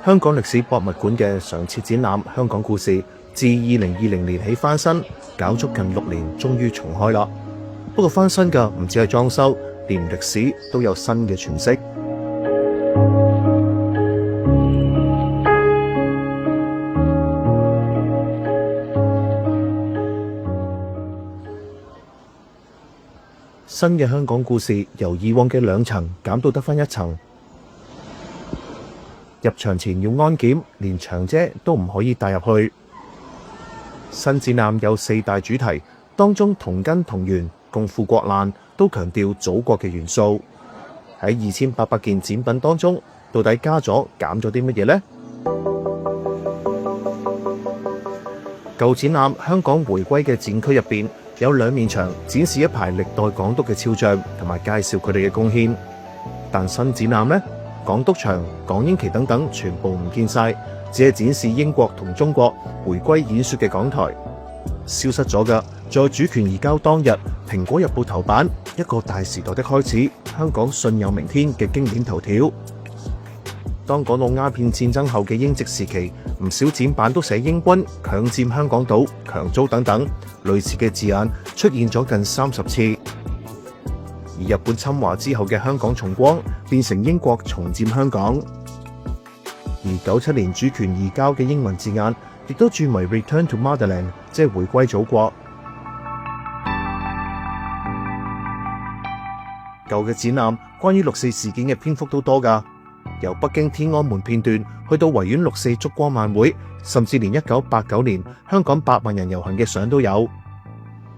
香港歷史博物館嘅常設展覽《香港故事》，自2020年起翻新，搞足近6年，終於重開啦。不過翻新嘅唔止係裝修，連歷史都有新嘅詮釋。新嘅香港故事由以往嘅2層減到得返1層。入場前要安檢，連長遮都唔可以帶入去。新展覽有4大主題，當中同根同源、共赴國難都強調祖國嘅元素。喺2800件展品當中，到底加咗減咗啲乜嘢呢？舊展覽香港回歸嘅展區入邊有2面牆展示一排歷代港督嘅肖像，同埋介紹佢哋嘅貢獻。但新展覽呢？港督牆、港英旗等等全部唔見晒，只係展示英國同中國回歸演說嘅講台。消失咗嘅，在主權移交當日，《蘋果日報》頭版一個大時代的開始，香港信有明天嘅經典頭條。當講到鴉片戰爭後嘅英殖時期，唔少展板都寫英軍強佔香港島、強租等等，類似嘅字眼出現咗近30次。而日本侵華之後嘅香港重光變成英國重佔香港，而97年主權移交嘅英文字眼亦都轉為 Return to Motherland， 即係回歸祖國。舊嘅展覽關於6·4事件嘅篇幅都多㗎，由北京天安門片段去到維園6·4燭光晚會，甚至連1989年香港8萬人遊行嘅相都有。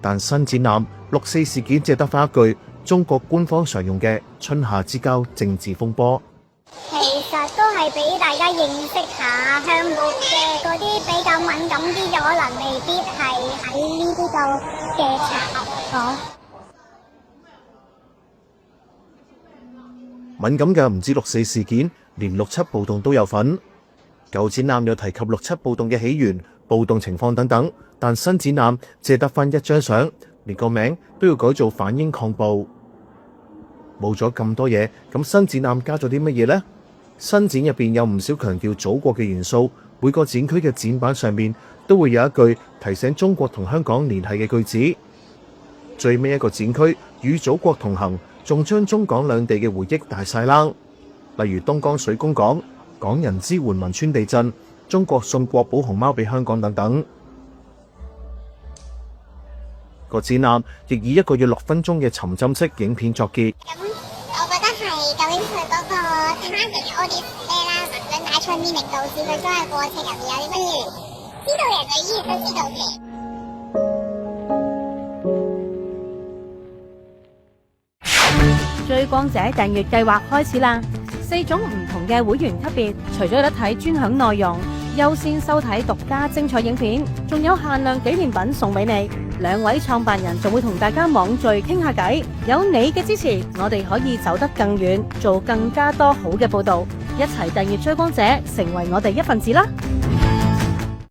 但新展覽6·4事件只係得返一句中國官方常用嘅春夏之交政治風波，其實都係俾大家認識下香港嘅嗰啲比較敏感啲嘅，可能未必係喺呢啲度嘅場合講。敏感嘅唔止6·4事件，連6·7暴動都有份。舊展覽有提及6·7暴動嘅起源、暴動情況等等，但新展覽只係得返1張相，連個名都要改做反英抗暴。冇咗咁多嘢，咁新展覽加咗啲乜嘢呢？新展入邊有唔少強調祖國嘅元素，每個展區嘅展板上面都會有一句提醒中國同香港聯繫嘅句子。最尾一個展區與祖國同行，仲將中港兩地嘅回憶大晒冷，例如東江水供港、港人支援汶川地震、中國送國寶熊貓俾香港等等。個展覽亦以1個約6分鐘嘅沉浸式影片作結。咁我覺得係究竟佢嗰個 target audience 咩啦，無論帶出面令導致佢將嘅過程入面有啲乜嘢，知道人就依然都知道嘅。追光者訂閱計劃開始啦！4種唔同嘅會員級別，除咗有得睇專享內容、優先收睇獨家精彩影片，仲有限量紀念品送俾你。2位創辦人仲會同大家網聚傾下偈，有你嘅支持，我哋可以走得更遠，做更加多好嘅報道。一齊訂閱追光者，成為我哋一份子啦！